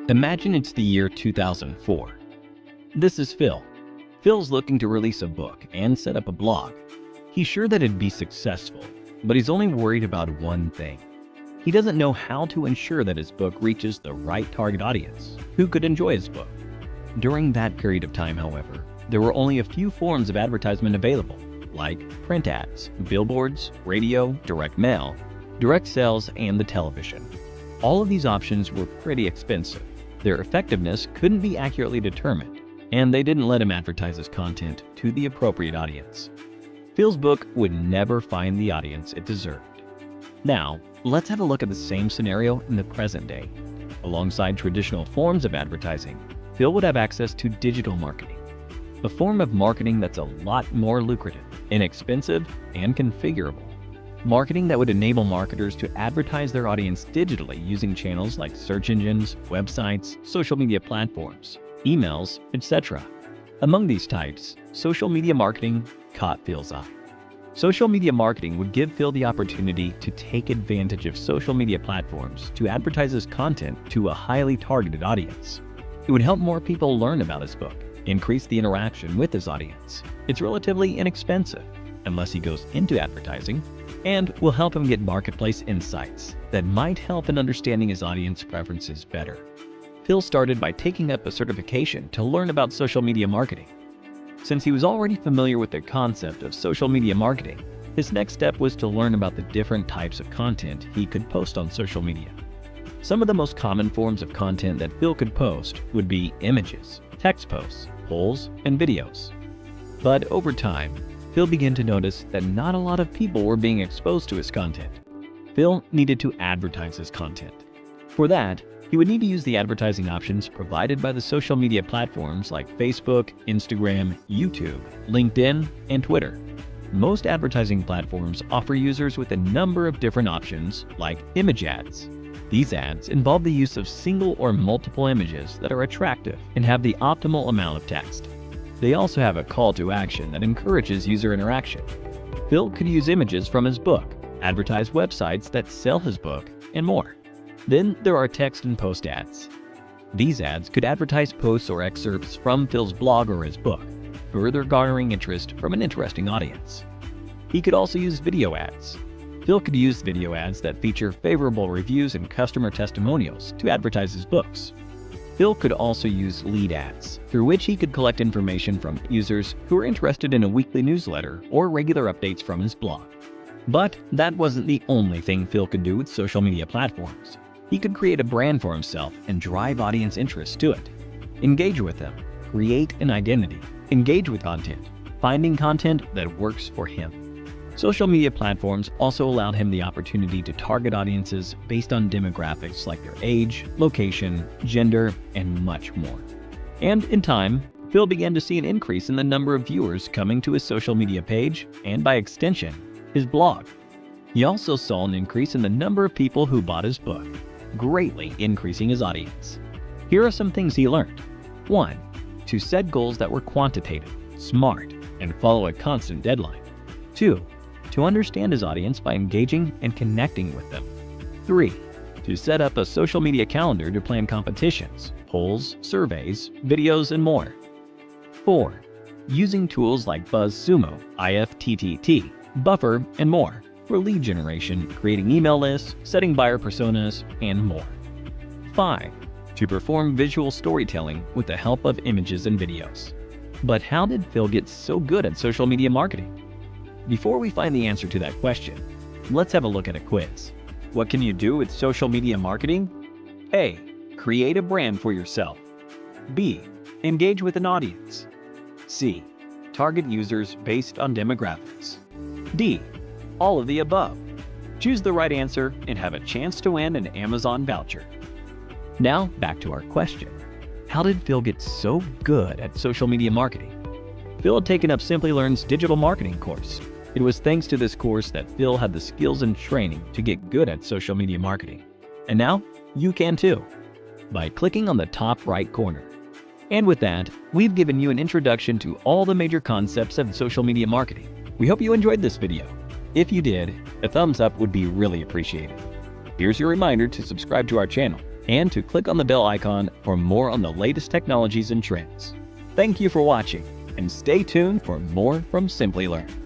Imagine it's the year 2004. This is Phil. Phil's looking to release a book and set up a blog. He's sure that it'd be successful, but he's only worried about one thing. He doesn't know how to ensure that his book reaches the right target audience who could enjoy his book. During that period of time, however, there were only a few forms of advertisement available, like print ads, billboards, radio, direct mail, direct sales, and the television. All of these options were pretty expensive. Their effectiveness couldn't be accurately determined, and they didn't let him advertise his content to the appropriate audience. Phil's book would never find the audience it deserved. Now, let's have a look at the same scenario in the present day. Alongside traditional forms of advertising, Phil would have access to digital marketing, a form of marketing that's a lot more lucrative, inexpensive, and configurable. Marketing that would enable marketers to advertise their audience digitally using channels like search engines, websites, social media platforms, emails, etc. Among these types, social media marketing caught Phil's eye. Social media marketing would give Phil the opportunity to take advantage of social media platforms to advertise his content to a highly targeted audience. It would help more people learn about his book, increase the interaction with his audience. It's relatively inexpensive, unless he goes into advertising, and will help him get marketplace insights that might help in understanding his audience preferences better. Phil started by taking up a certification to learn about social media marketing. Since he was already familiar with the concept of social media marketing, his next step was to learn about the different types of content he could post on social media. Some of the most common forms of content that Phil could post would be images, text posts, polls, and videos. But over time, Phil began to notice that not a lot of people were being exposed to his content. Phil needed to advertise his content. For that, he would need to use the advertising options provided by the social media platforms like Facebook, Instagram, YouTube, LinkedIn, and Twitter. Most advertising platforms offer users with a number of different options, like image ads. These ads involve the use of single or multiple images that are attractive and have the optimal amount of text. They also have a call to action that encourages user interaction. Phil could use images from his book, advertise websites that sell his book, and more. Then there are text and post ads. These ads could advertise posts or excerpts from Phil's blog or his book, further garnering interest from an interesting audience. He could also use video ads. Phil could use video ads that feature favorable reviews and customer testimonials to advertise his books. Phil could also use lead ads, through which he could collect information from users who are interested in a weekly newsletter or regular updates from his blog. But that wasn't the only thing Phil could do with social media platforms. He could create a brand for himself and drive audience interest to it. Engage with them, create an identity, engage with content, finding content that works for him. Social media platforms also allowed him the opportunity to target audiences based on demographics like their age, location, gender, and much more. And in time, Phil began to see an increase in the number of viewers coming to his social media page and, by extension, his blog. He also saw an increase in the number of people who bought his book, greatly increasing his audience. Here are some things he learned. 1. To set goals that were quantitative, smart, and follow a constant deadline. 2. To understand his audience by engaging and connecting with them. 3. To set up a social media calendar to plan competitions, polls, surveys, videos, and more. 4. Using tools like BuzzSumo, IFTTT, Buffer, and more for lead generation, creating email lists, setting buyer personas, and more. 5. To perform visual storytelling with the help of images and videos. But how did Phil get so good at social media marketing? Before we find the answer to that question, let's have a look at a quiz. What can you do with social media marketing? A. Create a brand for yourself. B. Engage with an audience. C. Target users based on demographics. D. All of the above. Choose the right answer and have a chance to win an Amazon voucher. Now, back to our question. How did Phil get so good at social media marketing? Phil had taken up Simplilearn's digital marketing course. It was thanks to this course that Phil had the skills and training to get good at social media marketing. And now, you can too, by clicking on the top right corner. And with that, we've given you an introduction to all the major concepts of social media marketing. We hope you enjoyed this video. If you did, a thumbs up would be really appreciated. Here's your reminder to subscribe to our channel and to click on the bell icon for more on the latest technologies and trends. Thank you for watching, and stay tuned for more from Simply Learn.